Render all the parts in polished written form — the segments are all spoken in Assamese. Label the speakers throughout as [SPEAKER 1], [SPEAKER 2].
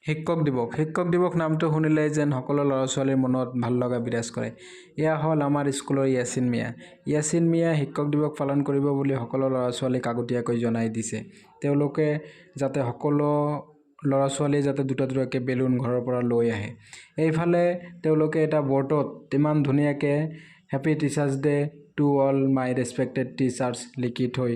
[SPEAKER 1] শিক্ষক দিৱস নামটো শুনিলে যেন সকলো ল'ৰা ছোৱালীৰ মনত ভাল লগা বিৰাজ কৰে। এয়া হ'ল আমাৰ স্কুলৰ ইয়াছিন মিয়া। ইয়াছিন মিয়া শিক্ষক দিৱস পালন কৰিব বুলি সকলো ল'ৰা ছোৱালীক আগতীয়াকৈ জনাই দিছে। তেওঁলোকে যাতে সকলো ল'ৰা ছোৱালীয়ে যাতে দুটা দুটাকৈ বেলুন ঘৰৰ পৰা লৈ আহে। এইফালে তেওঁলোকে এটা বৰ্ডত ইমান ধুনীয়াকৈ happy teachers day to all my respected teachers লিখি থৈ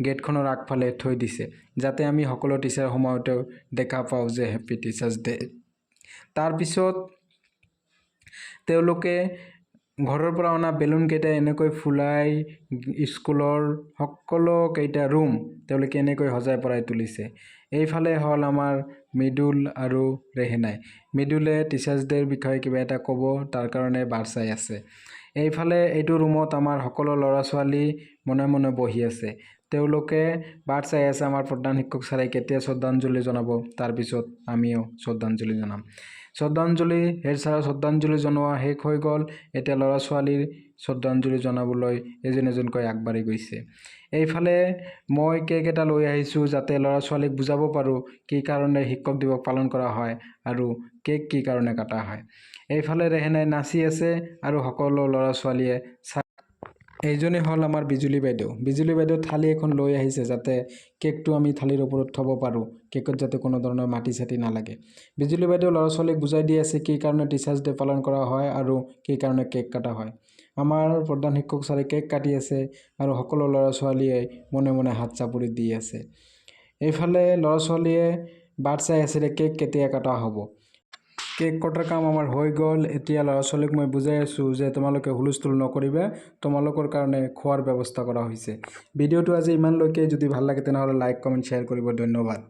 [SPEAKER 1] গেটখনৰ আগফালে থৈ দিছে, যাতে আমি সকলো টিচাৰ সময়তেও দেখা পাওঁ যে হেপী টিচাৰ্ছ ডে। তাৰপিছত তেওঁলোকে ঘৰৰ পৰা অনা বেলুনকেইটা এনেকৈ ফুলাই স্কুলৰ সকলো কেইটা ৰুম তেওঁলোকে এনেকৈ সজাই পৰাই তুলিছে। এইফালে হ'ল আমাৰ মৃদুল আৰু ৰেহেনাই। মৃদুলে টিচাৰ্ছ ডেৰ বিষয়ে কিবা এটা ক'ব, তাৰ কাৰণে বাট চাই আছে। এইফালে এইটো ৰুমত আমাৰ সকলো ল'ৰা ছোৱালী মনে মনে বহি আছে। তেওঁলোকে বাট চাই আছে আমাৰ প্ৰধান শিক্ষক ছাৰে কেতিয়া শ্ৰদ্ধাঞ্জলি জনাব, তাৰপিছত আমিও শ্ৰদ্ধাঞ্জলি জনাম। হেড ছাৰক শ্ৰদ্ধাঞ্জলি জনোৱা শেষ হৈ গ'ল। এতিয়া ল'ৰা ছোৱালীৰ শ্ৰদ্ধাঞ্জলি জনাবলৈ এজন এজনকৈ আগবাঢ়ি গৈছে। এইফালে মই কেক এটা লৈ আহিছোঁ, যাতে ল'ৰা ছোৱালীক বুজাব পাৰোঁ কি কাৰণে শিক্ষক দিৱস পালন কৰা হয় আৰু কেক কি কাৰণে কটা হয়। এইফালে ৰেহেনাই নাচি আছে আৰু সকলো ল'ৰা ছোৱালীয়ে এইজনী হ'ল আমাৰ বিজুলী বাইদেউ। বিজুলী বাইদেউ থালি এখন লৈ আহিছে, যাতে কেকটো আমি থালিৰ ওপৰত থ'ব পাৰোঁ, কেকত যাতে কোনো ধৰণৰ মাটি চাটি নালাগে। বিজুলী বাইদেউ ল'ৰা ছোৱালীক বুজাই দি আছে কি কাৰণে টিচাৰ্ছ ডে পালন কৰা হয় আৰু কি কাৰণে কেক কটা হয়। আমাৰ প্ৰধান শিক্ষক ছাৰে কেক কাটি আছে আৰু সকলো ল'ৰা ছোৱালীয়ে মনে মনে হাত চাপৰি দি আছে। এইফালে ল'ৰা ছোৱালীয়ে বাট চাই আছিলে কেক কেতিয়া কটা হ'ব। কেক কটাৰ কাম আমাৰ হৈ গ'ল। এতিয়া ল'ৰা ছোৱালীক মই বুজাই আছোঁ যে তোমালোকে হুলস্থুল নকৰিবা, তোমালোকৰ কাৰণে খোৱাৰ ব্যৱস্থা কৰা হৈছে। ভিডিঅ'টো আজি ইমানলৈকে। যদি ভাল লাগে তেনেহ'লে লাইক কমেণ্ট শ্বেয়াৰ কৰিব। ধন্যবাদ।